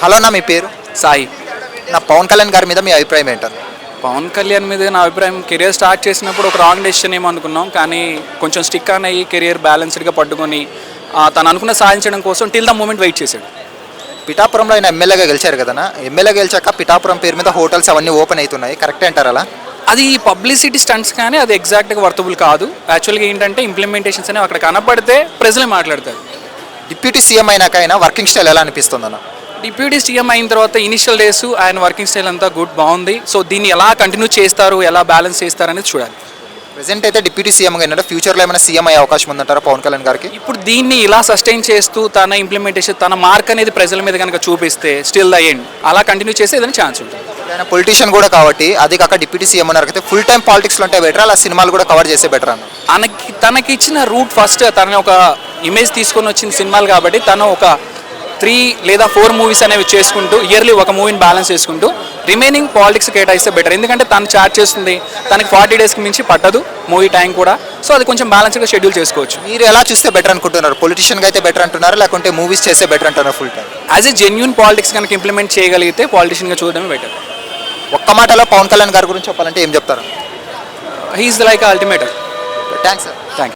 Hello అన్న, మీ పేరు? సాయి. నా పవన్ కళ్యాణ్ గారి మీద మీ అభిప్రాయం ఏంటన్న? పవన్ కళ్యాణ్ మీద నా అభిప్రాయం, కెరియర్ స్టార్ట్ చేసినప్పుడు ఒక రాంగ్ డెసిషన్ ఏమో అనుకున్నాం, కానీ కొంచెం స్టిక్ ఆన్ అయ్యి కెరియర్ బ్యాలెన్స్డ్గా పట్టుకొని తను అనుకున్న సాధించడం కోసం టిల్ ద మూమెంట్ వెయిట్ చేశాడు. పిఠాపురంలో ఆయన ఎమ్మెల్యేగా గెలిచారు కదన్నా. ఎమ్మెల్యే గెలిచాక పిఠాపురం పేరు మీద హోటల్స్ అవన్నీ ఓపెన్ అవుతున్నాయి, కరెక్టే అంటారు అలా? అది పబ్లిసిటీ స్టంట్స్, కానీ అది ఎగ్జాక్ట్గా వర్తబుల్ కాదు. యాక్చువల్గా ఏంటంటే ఇంప్లిమెంటేషన్స్ అనేవి అక్కడ కనపడితే ప్రజలే మాట్లాడతారు. డిప్యూటీ సీఎం అయినాక ఆయన వర్కింగ్ స్టైల్ ఎలా అనిపిస్తుంది అన్న? డిప్యూటీ సీఎం అయిన తర్వాత ఇనిషియల్ డేస్ ఆయన వర్కింగ్ స్టైల్ అంతా బాగుంది. సో దీన్ని ఎలా కంటిన్యూ చేస్తారు, ఎలా బ్యాలెన్స్ చేస్తారు అనేది చూడాలి. ప్రెసెంట్ అయితే డిప్యూటీ సీఎంగా ఏంటంటే ఫ్యూచర్లో ఏమైనా సీఎం అయ్యే అవకాశం ఉందంటారా పవన్ కళ్యాణ్ గారికి? ఇప్పుడు దీన్ని ఇలా సస్టైన్ చేస్తూ తన ఇంప్లిమెంటేషన్, తన మార్క్ అనేది ప్రజల మీద కనుక చూపిస్తే స్టిల్ ద ఎండ్ అలా కంటిన్యూ చేస్తే ఏదైనా ఛాన్స్ ఉంటుంది. ఆయన పొలిటీషియన్ కూడా కాబట్టి, అది కాక డిప్యూటీ సీఎం అన్నారు అయితే ఫుల్ టైం పాలిటిక్స్లో ఉంటే బెటర్, అలా సినిమాలు కూడా కవర్ చేస్తే బెటర్ అన్న? తనకి ఇచ్చిన రూట్ ఫస్ట్ తనని ఒక ఇమేజ్ తీసుకొని వచ్చిన సినిమాలు కాబట్టి తను ఒక 3 లేదా 4 మూవీస్ అనేవి చేసుకుంటూ ఇయర్లీ ఒక మూవీని బ్యాలెన్స్ చేసుకుంటూ రిమైనింగ్ పాలిటిక్స్ కేటాయిస్తే బెటర్. ఎందుకంటే తను చార్జ్ చేస్తుంది, తనకి 40 డేస్కి మించి పట్టదు మూవీ టైం కూడా. సో అది కొంచెం బ్యాలెన్స్గా షెడ్యూల్ చేసుకోవచ్చు. మీరు ఎలా చూస్తే బెటర్ అనుకుంటున్నారు? పొలిటీషియన్గా అయితే బెటర్ అంటున్నారు, లేకుంటే మూవీస్ చేస్తే బెటర్ అంటున్నారు full time? As a genuine politics కనుక ఇంప్లిమెంట్ చేయగలిగితే పాలిటిషియన్గా చూడడమే బెటర్. ఒక్క మాటలో పవన్ కళ్యాణ్ గారి గురించి చెప్పాలంటే ఏం చెప్తారు? He is like ultimate. Thanks sir. Thank you.